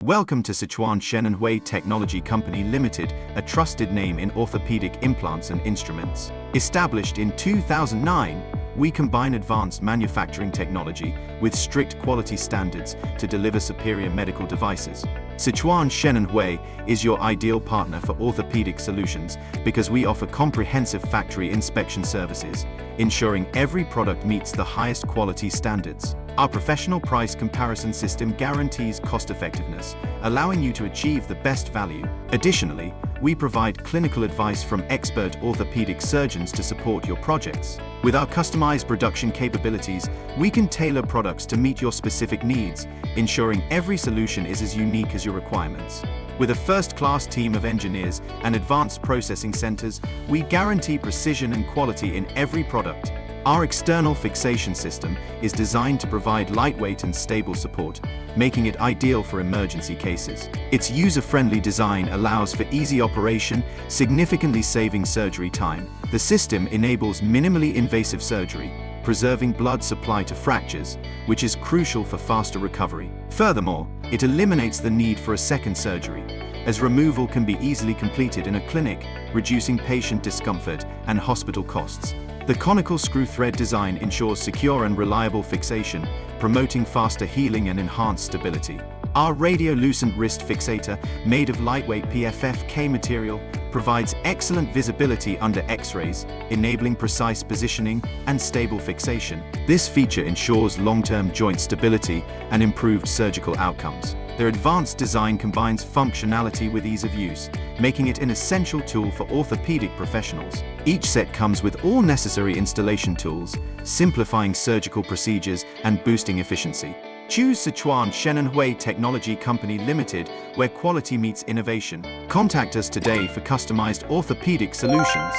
Welcome to Sichuan Chenanhui Technology Company Limited, a trusted name in orthopedic implants and instruments. Established in 2009, we combine advanced manufacturing technology with strict quality standards to deliver superior medical devices. Sichuan Chenanhui is your ideal partner for orthopedic solutions because we offer comprehensive factory inspection services, ensuring every product meets the highest quality standards. Our professional price comparison system guarantees cost-effectiveness, allowing you to achieve the best value. Additionally, we provide clinical advice from expert orthopedic surgeons to support your projects. With our customized production capabilities, we can tailor products to meet your specific needs, ensuring every solution is as unique as your requirements. With a first-class team of engineers and advanced processing centers, we guarantee precision and quality in every product. Our external fixation system is designed to provide lightweight and stable support, making it ideal for emergency cases. Its user-friendly design allows for easy operation, significantly saving surgery time. The system enables minimally invasive surgery, preserving blood supply to fractures, which is crucial for faster recovery. Furthermore, it eliminates the need for a second surgery, as removal can be easily completed in a clinic, reducing patient discomfort and hospital costs. The conical screw thread design ensures secure and reliable fixation, promoting faster healing and enhanced stability. Our Radiolucent wrist fixator, made of lightweight PFFK material, provides excellent visibility under X-rays, enabling precise positioning and stable fixation. This feature ensures long-term joint stability and improved surgical outcomes. Their advanced design combines functionality with ease of use, making it an essential tool for orthopedic professionals. Each set comes with all necessary installation tools, simplifying surgical procedures and boosting efficiency. Choose Sichuan Chenanhui Technology Company Limited, where quality meets innovation. Contact us today for customized orthopedic solutions.